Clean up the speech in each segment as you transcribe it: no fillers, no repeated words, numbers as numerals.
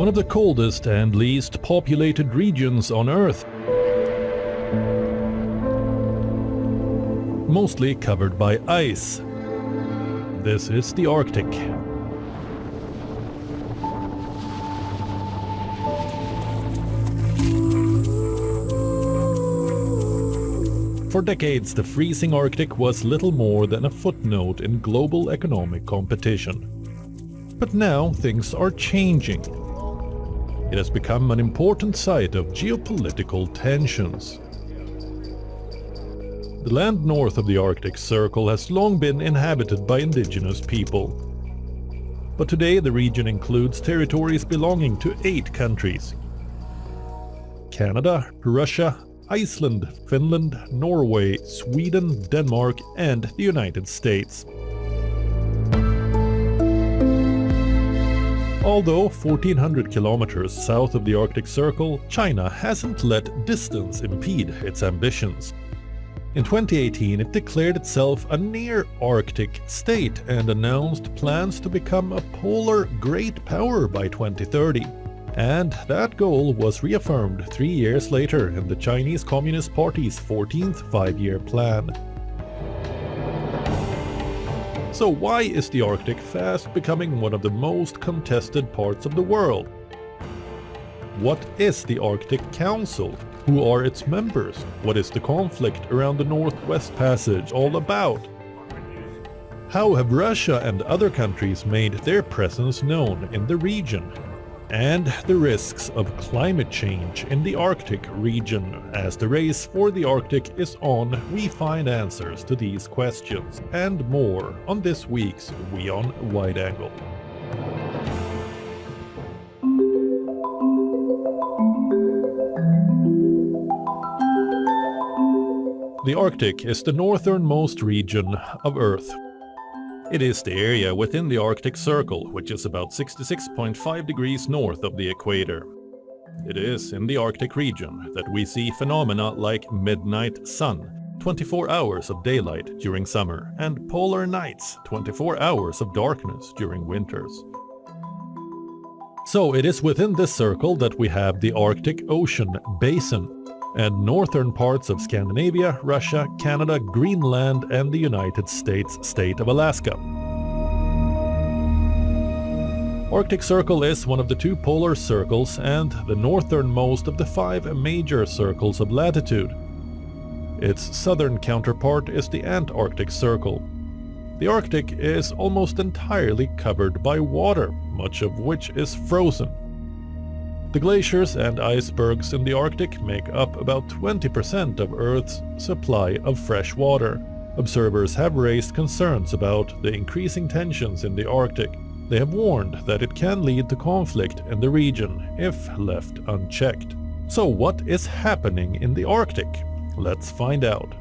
one of the coldest and least populated regions on Earth. Mostly covered by ice. This is the Arctic. For decades, the freezing Arctic was little more than a footnote in global economic competition. But now things are changing. It has become an important site of geopolitical tensions. The land north of the Arctic Circle has long been inhabited by indigenous people. But today the region includes territories belonging to 8 countries: Canada, Russia, Iceland, Finland, Norway, Sweden, Denmark, and the United States. Although 1,400 kilometers south of the Arctic Circle, China hasn't let distance impede its ambitions. In 2018, it declared itself a near-Arctic state and announced plans to become a polar great power by 2030. And that goal was reaffirmed 3 years later in the Chinese Communist Party's 14th five-year plan. So why is the Arctic fast becoming one of the most contested parts of the world? What is the Arctic Council? Who are its members? What is the conflict around the Northwest Passage all about? How have Russia and other countries made their presence known in the region? And the risks of climate change in the Arctic region. As the race for the Arctic is on, we find answers to these questions and more on this week's WION Wideangle. The Arctic is the northernmost region of Earth. It is the area within the Arctic Circle, which is about 66.5 degrees north of the equator. It is in the Arctic region that we see phenomena like midnight sun, 24 hours of daylight during summer, and polar nights, 24 hours of darkness during winters. So it is within this circle that we have the Arctic Ocean basin, and northern parts of Scandinavia, Russia, Canada, Greenland, and the United States state of Alaska. Arctic Circle is one of the 2 polar circles and the northernmost of the 5 major circles of latitude. Its southern counterpart is the Antarctic Circle. The Arctic is almost entirely covered by water, much of which is frozen. The glaciers and icebergs in the Arctic make up about 20% of Earth's supply of fresh water. Observers have raised concerns about the increasing tensions in the Arctic. They have warned that it can lead to conflict in the region if left unchecked. So what is happening in the Arctic? Let's find out.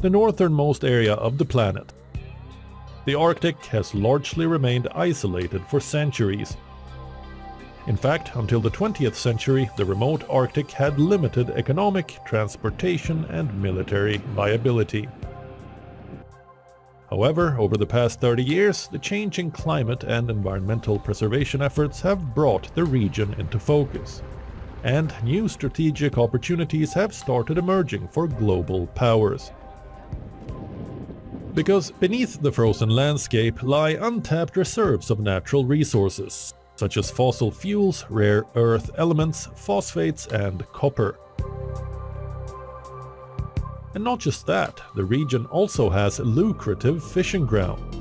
The northernmost area of the planet. The Arctic has largely remained isolated for centuries. In fact, until the 20th century, the remote Arctic had limited economic, transportation, and military viability. However, over the past 30 years, the changing climate and environmental preservation efforts have brought the region into focus, and new strategic opportunities have started emerging for global powers. Because beneath the frozen landscape lie untapped reserves of natural resources, such as fossil fuels, rare earth elements, phosphates, and copper. And not just that, the region also has lucrative fishing ground.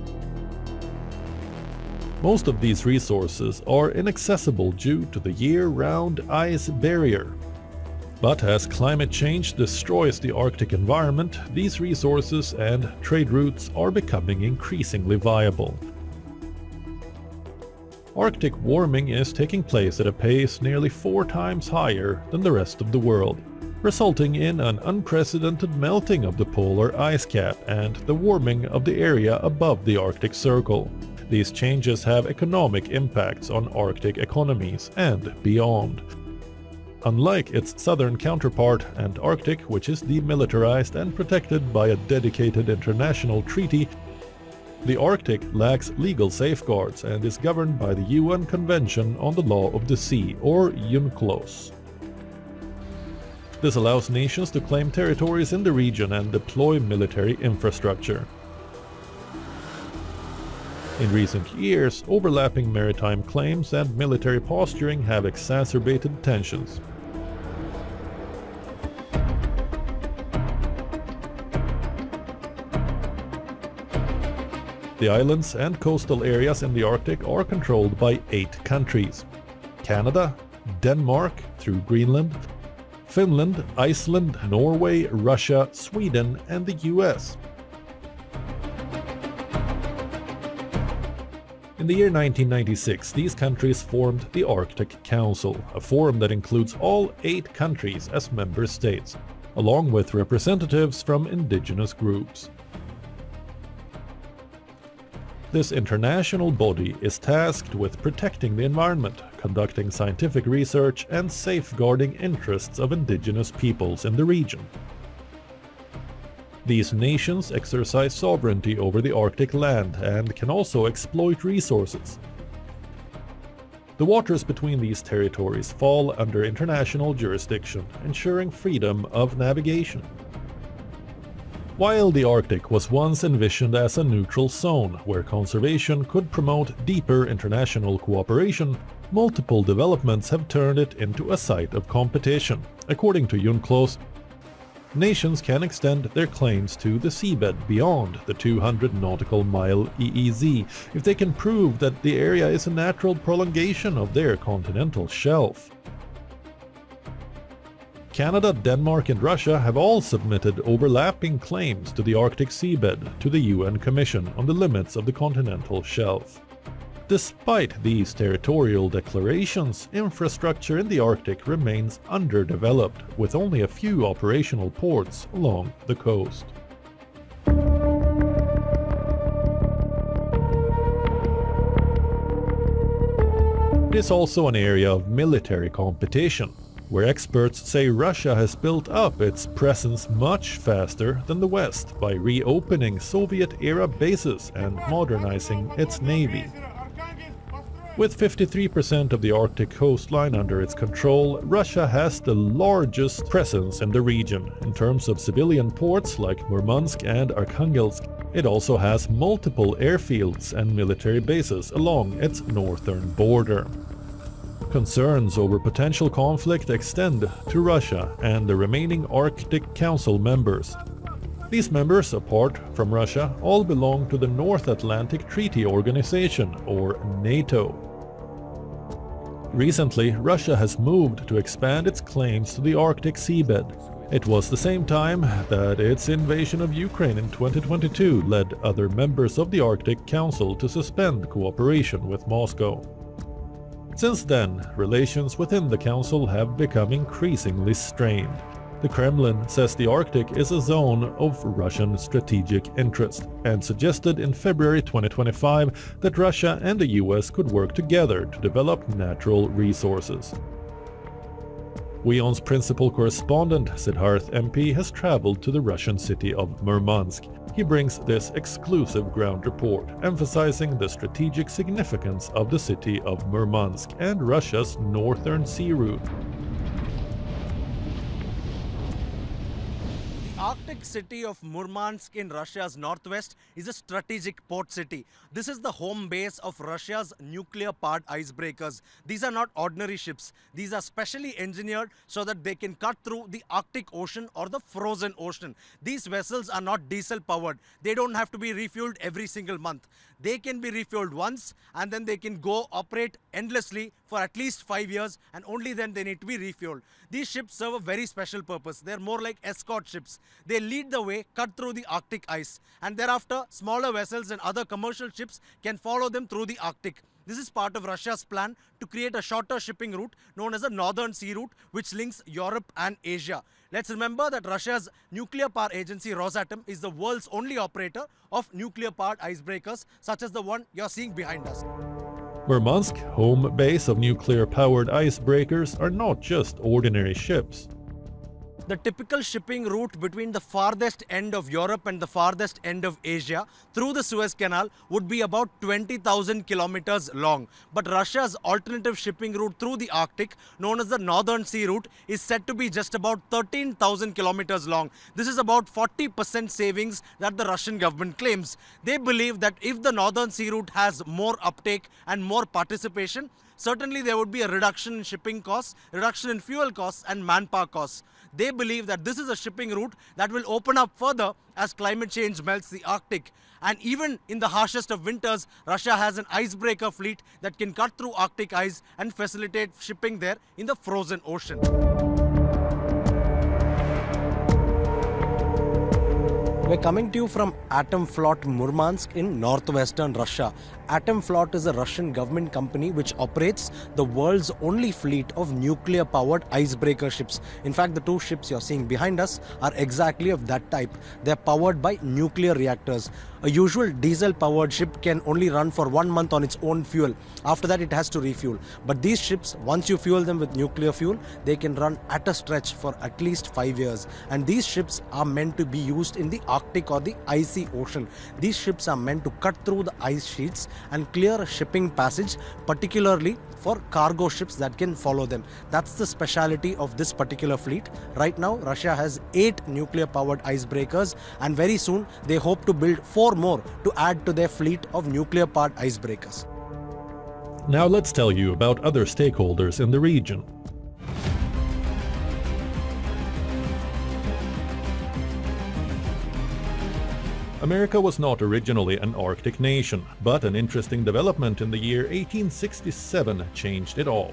Most of these resources are inaccessible due to the year-round ice barrier. But as climate change destroys the Arctic environment, these resources and trade routes are becoming increasingly viable. Arctic warming is taking place at a pace nearly 4 times higher than the rest of the world, resulting in an unprecedented melting of the polar ice cap and the warming of the area above the Arctic Circle. These changes have economic impacts on Arctic economies and beyond. Unlike its southern counterpart, Antarctic, which is demilitarized and protected by a dedicated international treaty, the Arctic lacks legal safeguards and is governed by the UN Convention on the Law of the Sea, or UNCLOS. This allows nations to claim territories in the region and deploy military infrastructure. In recent years, overlapping maritime claims and military posturing have exacerbated tensions. The islands and coastal areas in the Arctic are controlled by 8 countries: Canada, Denmark through Greenland, Finland, Iceland, Norway, Russia, Sweden, and the US. In the year 1996, these countries formed the Arctic Council, a forum that includes all 8 countries as member states, along with representatives from indigenous groups. This international body is tasked with protecting the environment, conducting scientific research, and safeguarding interests of indigenous peoples in the region. These nations exercise sovereignty over the Arctic land and can also exploit resources. The waters between these territories fall under international jurisdiction, ensuring freedom of navigation. While the Arctic was once envisioned as a neutral zone where conservation could promote deeper international cooperation, multiple developments have turned it into a site of competition. According to UNCLOS, nations can extend their claims to the seabed beyond the 200 nautical mile EEZ if they can prove that the area is a natural prolongation of their continental shelf. Canada, Denmark, and Russia have all submitted overlapping claims to the Arctic seabed to the UN Commission on the limits of the continental shelf. Despite these territorial declarations, infrastructure in the Arctic remains underdeveloped, with only a few operational ports along the coast. It is also an area of military competition, where experts say Russia has built up its presence much faster than the West by reopening Soviet-era bases and modernizing its navy. With 53% of the Arctic coastline under its control, Russia has the largest presence in the region in terms of civilian ports like Murmansk and Arkhangelsk. It also has multiple airfields and military bases along its northern border. Concerns over potential conflict extend to Russia and the remaining Arctic Council members. These members, apart from Russia, all belong to the North Atlantic Treaty Organization, or NATO. Recently, Russia has moved to expand its claims to the Arctic seabed. It was the same time that its invasion of Ukraine in 2022 led other members of the Arctic Council to suspend cooperation with Moscow. Since then, relations within the Council have become increasingly strained. The Kremlin says the Arctic is a zone of Russian strategic interest and suggested in February 2025 that Russia and the US could work together to develop natural resources. WION's principal correspondent, Siddharth MP, has traveled to the Russian city of Murmansk. He brings this exclusive ground report, emphasizing the strategic significance of the city of Murmansk and Russia's northern sea route. The Arctic city of Murmansk in Russia's northwest is a strategic port city. This is the home base of Russia's nuclear-powered icebreakers. These are not ordinary ships. These are specially engineered so that they can cut through the Arctic Ocean or the frozen ocean. These vessels are not diesel-powered. They don't have to be refueled every single month. They can be refueled once and then they can go operate endlessly for at least 5 years, and only then they need to be refueled. These ships serve a very special purpose. They're more like escort ships. They lead the way, cut through the Arctic ice, and thereafter smaller vessels and other commercial ships can follow them through the Arctic. This is part of Russia's plan to create a shorter shipping route known as the Northern Sea Route, which links Europe and Asia. Let's remember that Russia's nuclear power agency Rosatom is the world's only operator of nuclear powered icebreakers, such as the one you're seeing behind us. Murmansk, home base of nuclear-powered icebreakers, are not just ordinary ships. The typical shipping route between the farthest end of Europe and the farthest end of Asia through the Suez Canal would be about 20,000 kilometers long. But Russia's alternative shipping route through the Arctic, known as the Northern Sea Route, is said to be just about 13,000 kilometers long. This is about 40% savings that the Russian government claims. They believe that if the Northern Sea Route has more uptake and more participation, certainly there would be a reduction in shipping costs, reduction in fuel costs and manpower costs. They believe that this is a shipping route that will open up further as climate change melts the Arctic. And even in the harshest of winters, Russia has an icebreaker fleet that can cut through Arctic ice and facilitate shipping there in the frozen ocean. We're coming to you from Flot Murmansk in northwestern Russia. Flot is a Russian government company which operates the world's only fleet of nuclear-powered icebreaker ships. In fact, the two ships you're seeing behind us are exactly of that type. They're powered by nuclear reactors. A usual diesel-powered ship can only run for 1 month on its own fuel. After that, it has to refuel. But these ships, once you fuel them with nuclear fuel, they can run at a stretch for at least 5 years. And these ships are meant to be used in the Arctic or the icy ocean. These ships are meant to cut through the ice sheets and clear a shipping passage, particularly for cargo ships that can follow them. That's the speciality of this particular fleet. Right now, Russia has 8 nuclear-powered icebreakers, and very soon they hope to build 4 more to add to their fleet of nuclear-powered icebreakers. Now let's tell you about other stakeholders in the region. America was not originally an Arctic nation, but an interesting development in the year 1867 changed it all.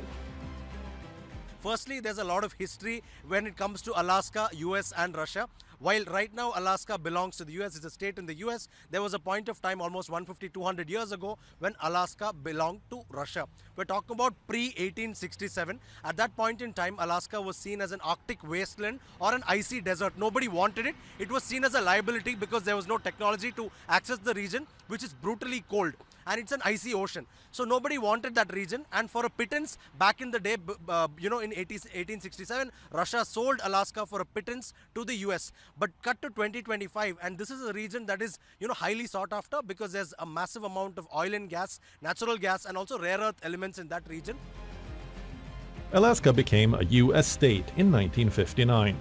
Firstly, there's a lot of history when it comes to Alaska, US and Russia. While right now Alaska belongs to the US, it's a state in the US, there was a point of time almost 150-200 years ago when Alaska belonged to Russia. We're talking about pre-1867. At that point in time, Alaska was seen as an Arctic wasteland or an icy desert. Nobody wanted it. It was seen as a liability because there was no technology to access the region, which is brutally cold. And it's an icy ocean. So nobody wanted that region, and for a pittance back in the day, in 1867, Russia sold Alaska for a pittance to the US. But cut to 2025, and this is a region that is highly sought after because there's a massive amount of oil and gas, natural gas, and also rare earth elements in that region. Alaska became a US state in 1959.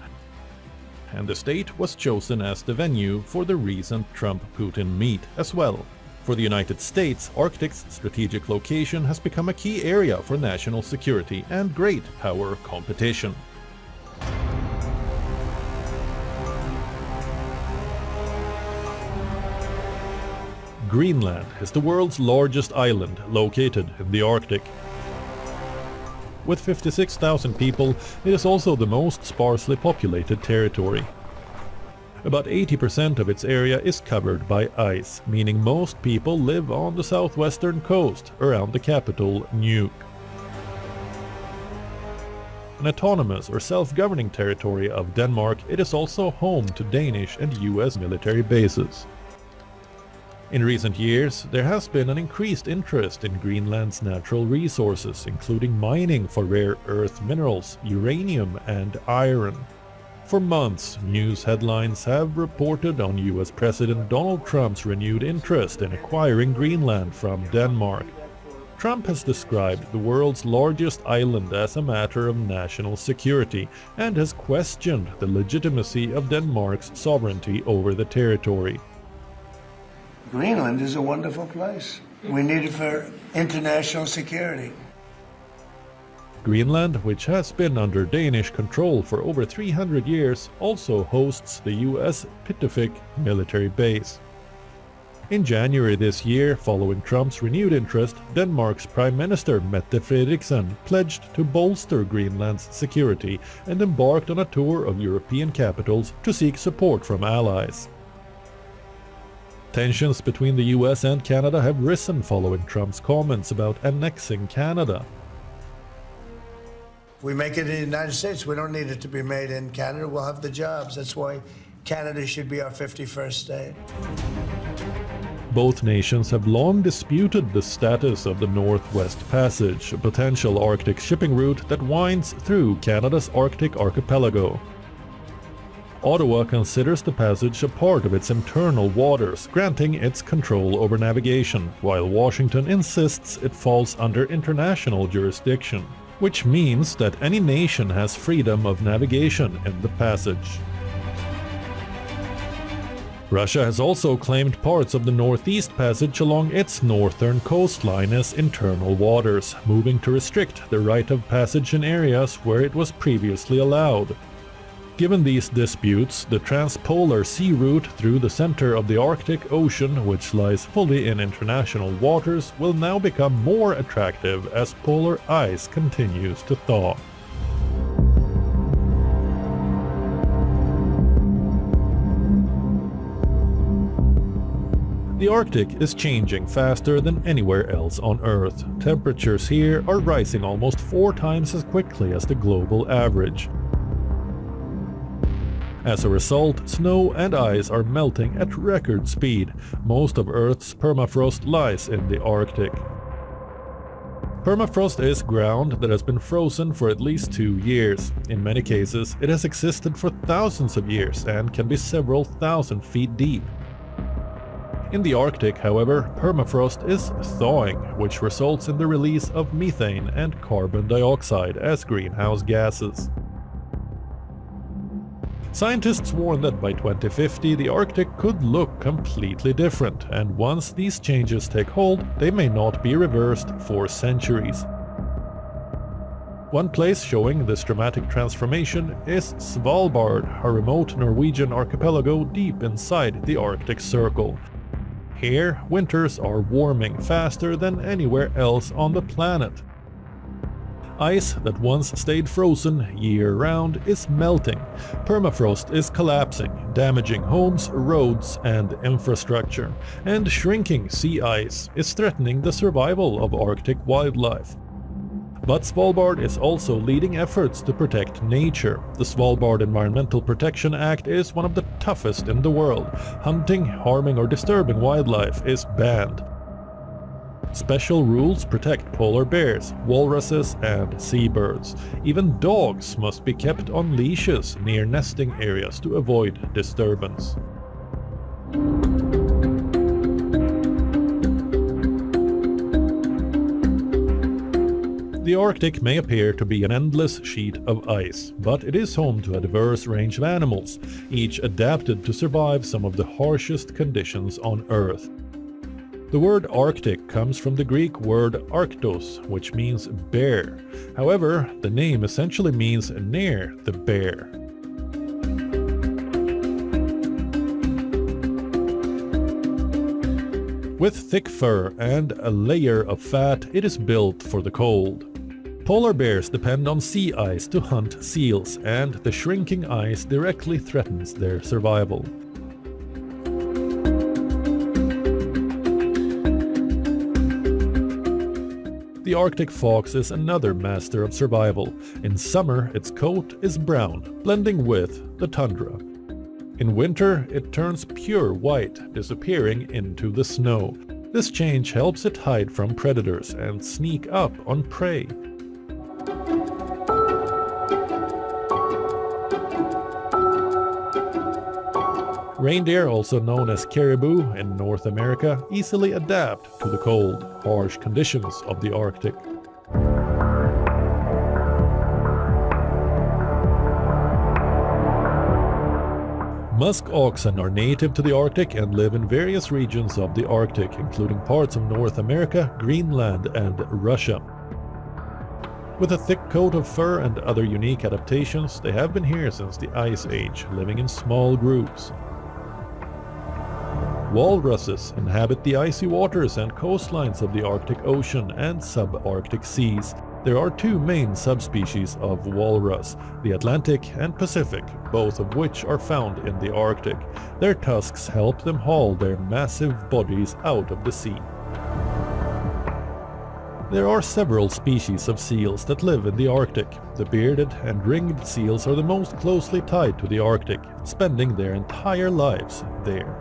And the state was chosen as the venue for the recent Trump-Putin meet as well. For the United States, Arctic's strategic location has become a key area for national security and great power competition. Greenland is the world's largest island located in the Arctic. With 56,000 people, it is also the most sparsely populated territory. About 80% of its area is covered by ice, meaning most people live on the southwestern coast, around the capital, Nuuk. An autonomous or self-governing territory of Denmark, it is also home to Danish and US military bases. In recent years, there has been an increased interest in Greenland's natural resources, including mining for rare earth minerals, uranium and iron. For months, news headlines have reported on US President Donald Trump's renewed interest in acquiring Greenland from Denmark. Trump has described the world's largest island as a matter of national security and has questioned the legitimacy of Denmark's sovereignty over the territory. Greenland is a wonderful place. We need it for international security. Greenland, which has been under Danish control for over 300 years, also hosts the US Pittafik military base. In January this year, following Trump's renewed interest, Denmark's Prime Minister Mette Frederiksen pledged to bolster Greenland's security and embarked on a tour of European capitals to seek support from allies. Tensions between the US and Canada have risen following Trump's comments about annexing Canada. We make it in the United States. We don't need it to be made in Canada. We'll have the jobs. That's why Canada should be our 51st state. Both nations have long disputed the status of the Northwest Passage, a potential Arctic shipping route that winds through Canada's Arctic archipelago. Ottawa considers the passage a part of its internal waters, granting its control over navigation, while Washington insists it falls under international jurisdiction, which means that any nation has freedom of navigation in the passage. Russia has also claimed parts of the Northeast Passage along its northern coastline as internal waters, moving to restrict the right of passage in areas where it was previously allowed. Given these disputes, the transpolar sea route through the center of the Arctic Ocean, which lies fully in international waters, will now become more attractive as polar ice continues to thaw. The Arctic is changing faster than anywhere else on Earth. Temperatures here are rising almost 4 times as quickly as the global average. As a result, snow and ice are melting at record speed. Most of Earth's permafrost lies in the Arctic. Permafrost is ground that has been frozen for at least 2 years. In many cases, it has existed for thousands of years and can be several thousand feet deep. In the Arctic, however, permafrost is thawing, which results in the release of methane and carbon dioxide as greenhouse gases. Scientists warn that by 2050 the Arctic could look completely different, and once these changes take hold, they may not be reversed for centuries. One place showing this dramatic transformation is Svalbard, a remote Norwegian archipelago deep inside the Arctic Circle. Here, winters are warming faster than anywhere else on the planet. Ice that once stayed frozen year-round is melting. Permafrost is collapsing, damaging homes, roads, and infrastructure. And shrinking sea ice is threatening the survival of Arctic wildlife. But Svalbard is also leading efforts to protect nature. The Svalbard Environmental Protection Act is one of the toughest in the world. Hunting, harming, or disturbing wildlife is banned. Special rules protect polar bears, walruses, and seabirds. Even dogs must be kept on leashes near nesting areas to avoid disturbance. The Arctic may appear to be an endless sheet of ice, but it is home to a diverse range of animals, each adapted to survive some of the harshest conditions on Earth. The word Arctic comes from the Greek word Arctos, which means bear. However, the name essentially means near the bear. With thick fur and a layer of fat, it is built for the cold. Polar bears depend on sea ice to hunt seals, and the shrinking ice directly threatens their survival. The Arctic fox is another master of survival. In summer, its coat is brown, blending with the tundra. In winter, it turns pure white, disappearing into the snow. This change helps it hide from predators and sneak up on prey. Reindeer, also known as caribou in North America, easily adapt to the cold, harsh conditions of the Arctic. Musk oxen are native to the Arctic and live in various regions of the Arctic, including parts of North America, Greenland, and Russia. With a thick coat of fur and other unique adaptations, they have been here since the Ice Age, living in small groups. Walruses inhabit the icy waters and coastlines of the Arctic Ocean and subarctic seas. There are 2 main subspecies of walrus, the Atlantic and Pacific, both of which are found in the Arctic. Their tusks help them haul their massive bodies out of the sea. There are several species of seals that live in the Arctic. The bearded and ringed seals are the most closely tied to the Arctic, spending their entire lives there.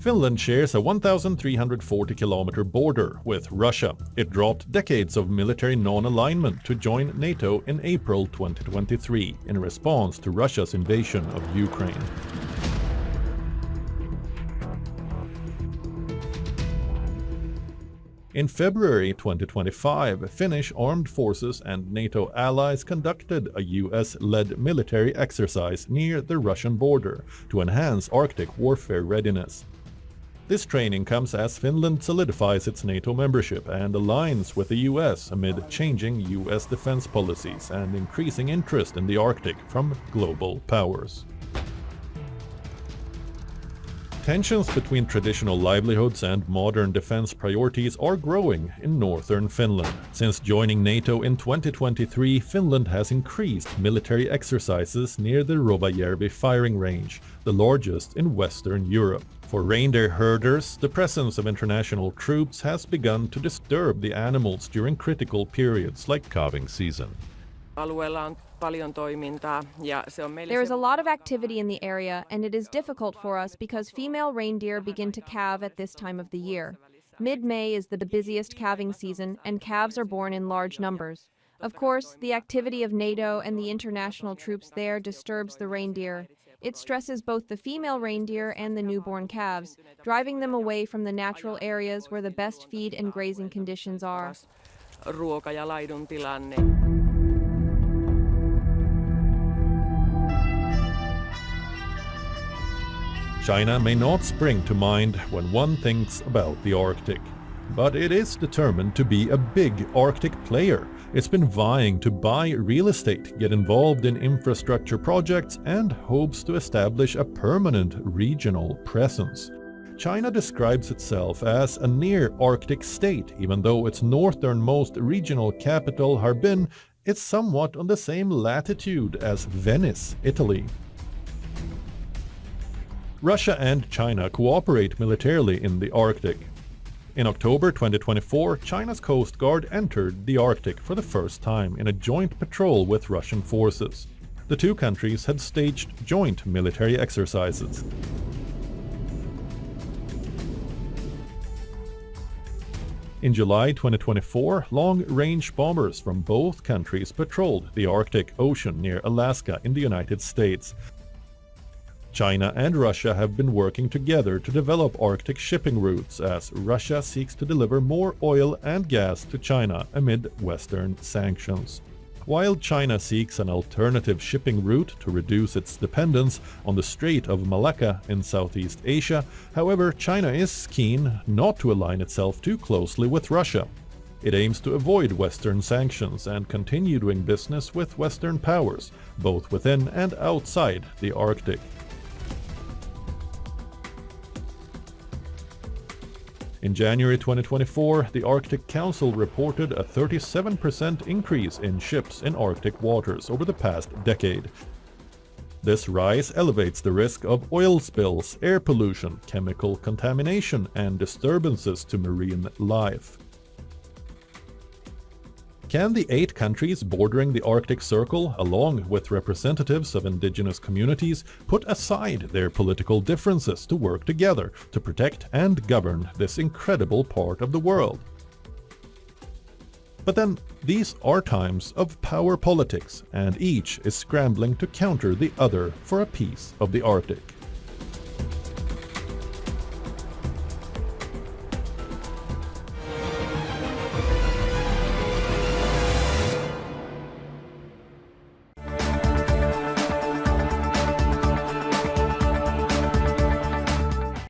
Finland shares a 1,340-kilometer border with Russia. It dropped decades of military non-alignment to join NATO in April 2023 in response to Russia's invasion of Ukraine. In February 2025, Finnish armed forces and NATO allies conducted a US-led military exercise near the Russian border to enhance Arctic warfare readiness. This training comes as Finland solidifies its NATO membership and aligns with the US amid changing US defense policies and increasing interest in the Arctic from global powers. Tensions between traditional livelihoods and modern defense priorities are growing in northern Finland. Since joining NATO in 2023, Finland has increased military exercises near the Rovajärvi firing range, the largest in Western Europe. For reindeer herders, the presence of international troops has begun to disturb the animals during critical periods like calving season. There is a lot of activity in the area, and it is difficult for us because female reindeer begin to calve at this time of the year. Mid-May is the busiest calving season, and calves are born in large numbers. Of course, the activity of NATO and the international troops there disturbs the reindeer. It stresses both the female reindeer and the newborn calves, driving them away from the natural areas where the best feed and grazing conditions are. China may not spring to mind when one thinks about the Arctic, but it is determined to be a big Arctic player. It's been vying to buy real estate, get involved in infrastructure projects, and hopes to establish a permanent regional presence. China describes itself as a near-Arctic state, even though its northernmost regional capital, Harbin, is somewhat on the same latitude as Venice, Italy. Russia and China cooperate militarily in the Arctic. In October 2024, China's Coast Guard entered the Arctic for the first time in a joint patrol with Russian forces. The two countries had staged joint military exercises. In July 2024, long-range bombers from both countries patrolled the Arctic Ocean near Alaska in the United States. China and Russia have been working together to develop Arctic shipping routes as Russia seeks to deliver more oil and gas to China amid Western sanctions. While China seeks an alternative shipping route to reduce its dependence on the Strait of Malacca in Southeast Asia, however, China is keen not to align itself too closely with Russia. It aims to avoid Western sanctions and continue doing business with Western powers, both within and outside the Arctic. In January 2024, the Arctic Council reported a 37% increase in ships in Arctic waters over the past decade. This rise elevates the risk of oil spills, air pollution, chemical contamination, and disturbances to marine life. Can the 8 countries bordering the Arctic Circle, along with representatives of indigenous communities, put aside their political differences to work together to protect and govern this incredible part of the world? But then, these are times of power politics, and each is scrambling to counter the other for a piece of the Arctic.